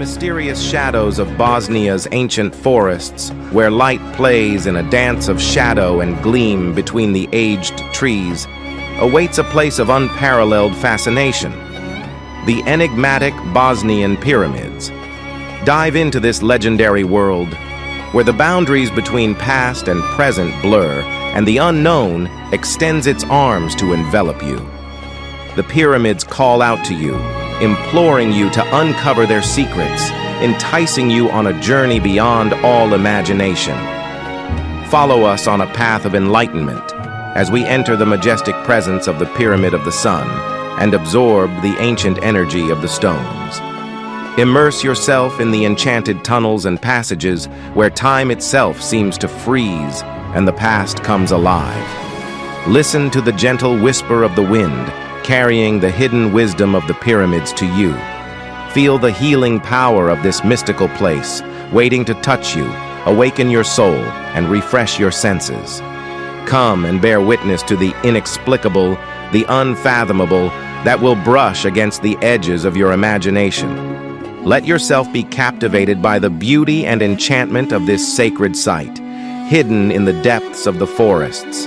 mysterious shadows of Bosnia's ancient forests, where light plays in a dance of shadow and gleam between the aged trees, awaits a place of unparalleled fascination: the enigmatic Bosnian pyramids. Dive into this legendary world, where the boundaries between past and present blur, and the unknown extends its arms to envelop you. The pyramids call out to you, imploring you to uncover their secrets, enticing you on a journey beyond all imagination. Follow us on a path of enlightenment as we enter the majestic presence of the Pyramid of the Sun and absorb the ancient energy of the stones. Immerse yourself in the enchanted tunnels and passages where time itself seems to freeze and the past comes alive. Listen to the gentle whisper of the wind, carrying the hidden wisdom of the pyramids to you. Feel the healing power of this mystical place, waiting to touch you, awaken your soul, and refresh your senses. Come and bear witness to the inexplicable, the unfathomable, that will brush against the edges of your imagination. Let yourself be captivated by the beauty and enchantment of this sacred site, hidden in the depths of the forests.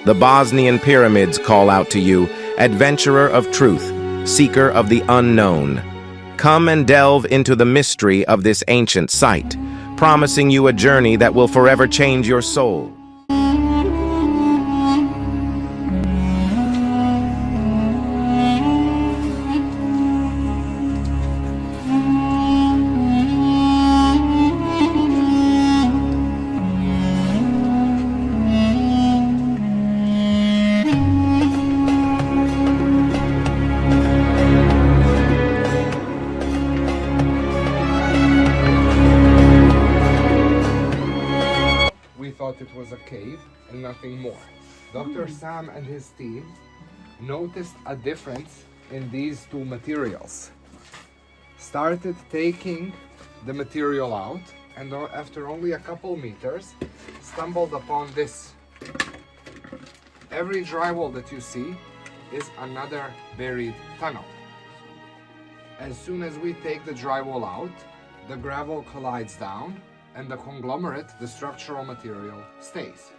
The Bosnian pyramids call out to you, adventurer of truth, seeker of the unknown. Come and delve into the mystery of this ancient site, promising you a journey that will forever change your soul. It was a cave and nothing more. Dr. Sam and his team noticed a difference in these two materials. Started taking the material out, and after only a couple meters stumbled upon this. Every drywall that you see is another buried tunnel. As soon as we take the drywall out, the gravel collides down, and the conglomerate, the structural material, stays.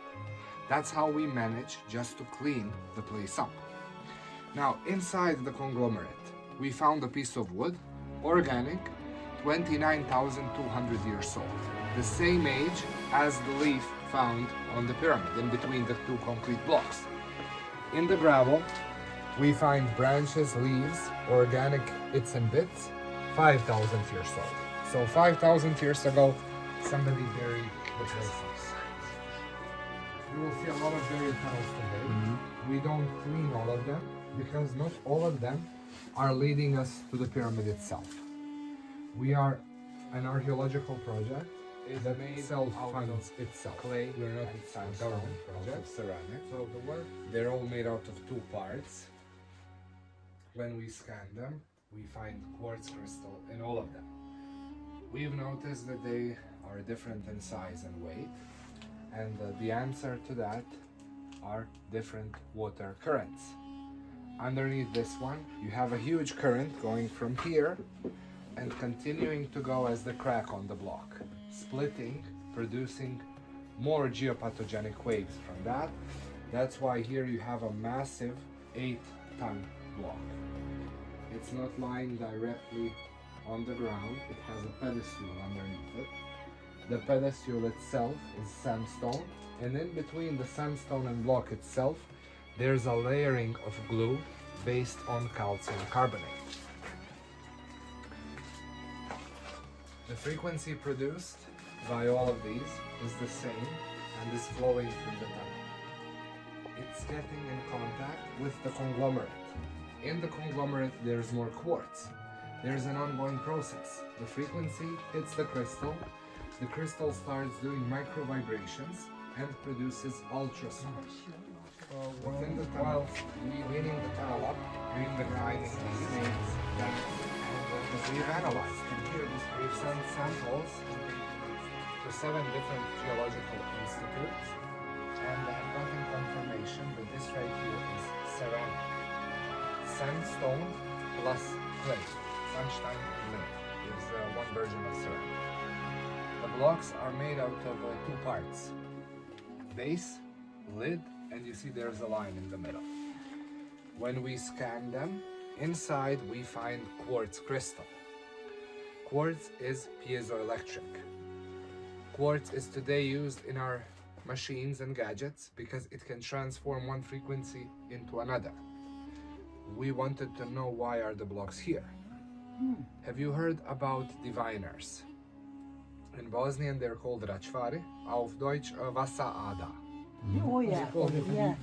That's how we manage just to clean the place up. Now, inside the conglomerate, we found a piece of wood, organic, 29,200 years old. The same age as the leaf found on the pyramid, in between the two concrete blocks. In the gravel, we find branches, leaves, organic bits and bits, 5,000 years old. So 5,000 years ago, somebody buried the places. You will see a lot of buried tunnels today. We don't clean all of them because not all of them are leading us to the pyramid itself. We are an archaeological project that self-funds itself. Clay, we're not a government project. Ceramic. So they're all made out of two parts. When we scan them, we find quartz crystal in all of them. We've noticed that they are different in size and weight, and the answer to that are different water currents. Underneath this one, you have a huge current going from here and continuing to go as the crack on the block, splitting, producing more geopathogenic waves from that. That's why here you have a massive 8-ton block. It's not lying directly on the ground, it has a pedestal underneath it. The pedestal itself is sandstone, and in between the sandstone and block itself, there's a layering of glue based on calcium carbonate. The frequency produced by all of these is the same and is flowing through the tunnel. It's getting in contact with the conglomerate. In the conglomerate, there's more quartz. There's an ongoing process. The frequency hits the crystal starts doing micro vibrations and produces ultrasound. Within the tunnel, cleaning the tunnel up, we're finding these that we've analyzed. We've sent samples to 7 different geological institutes, and I've gotten confirmation that this right here is ceramic. Sandstone plus clay. Sunshine and clay. is one version of syrup. The blocks are made out of two parts: base, lid, and you see there's a line in the middle. When we scan them, inside we find quartz crystal. Quartz is piezoelectric. Quartz is today used in our machines and gadgets because it can transform one frequency into another. We wanted to know why are the blocks here. Have you heard about diviners? In Bosnian they're called račvari, auf Deutsch Wasserada. Oh yeah, yeah,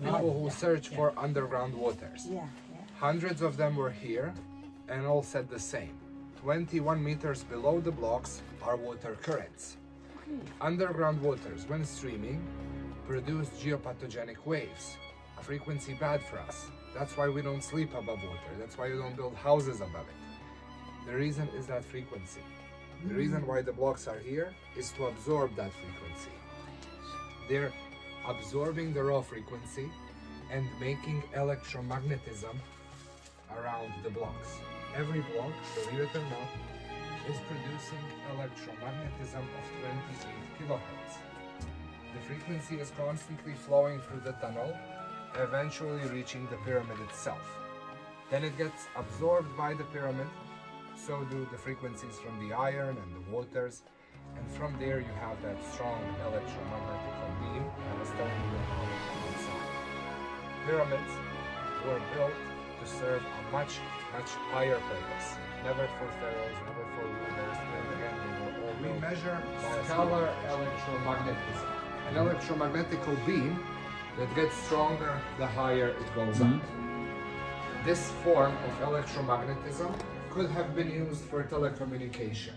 People who search for underground waters. yeah. Hundreds of them were here and all said the same. 21 meters below the blocks are water currents. Underground waters, when streaming, produce geopathogenic waves, a frequency bad for us. That's why we don't sleep above water. That's why you don't build houses above it. The reason is that frequency. The reason why the blocks are here is to absorb that frequency. They're absorbing the raw frequency and making electromagnetism around the blocks. Every block, believe it or not, is producing electromagnetism of 28 kilohertz. The frequency is constantly flowing through the tunnel, eventually reaching the pyramid itself. Then it gets absorbed by the pyramid, so do the frequencies from the iron and the waters, and from there you have that strong electromagnetical beam I was telling you about outside. Pyramids were built to serve a much higher purpose. Never for pharaohs, never for rulers, and again they were all we measure scalar electromagnetism. An electromagnetical beam that gets stronger the higher it goes up. This form of electromagnetism could have been used for telecommunication,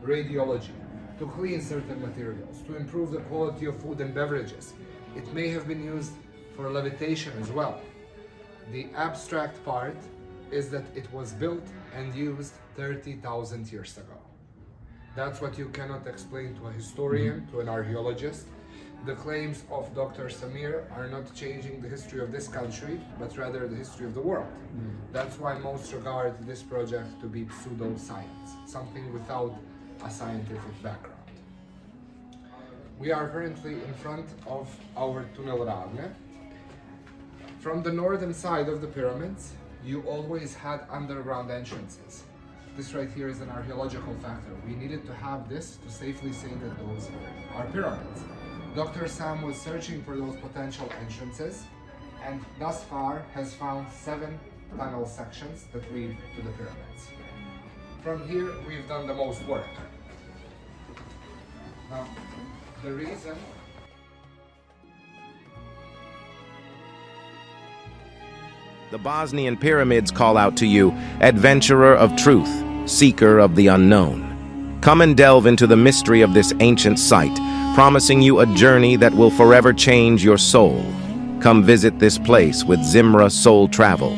radiology, to clean certain materials, to improve the quality of food and beverages. It may have been used for levitation as well. The abstract part is that it was built and used 30,000 years ago. That's what you cannot explain to a historian, to an archaeologist. The claims of Dr. Samir are not changing the history of this country, but rather the history of the world. That's why most regard this project to be pseudoscience, something without a scientific background. We are currently in front of our tunnelarne. From the northern side of the pyramids, you always had underground entrances. This right here is an archaeological factor. We needed to have this to safely say that those are pyramids. Dr. Sam was searching for those potential entrances and thus far has found 7 tunnel sections that lead to the pyramids. From here, we've done the most work. Now, the reason The Bosnian pyramids call out to you, adventurer of truth, seeker of the unknown. Come and delve into the mystery of this ancient site, promising you a journey that will forever change your soul. Come visit this place with Zimra Soul Travel.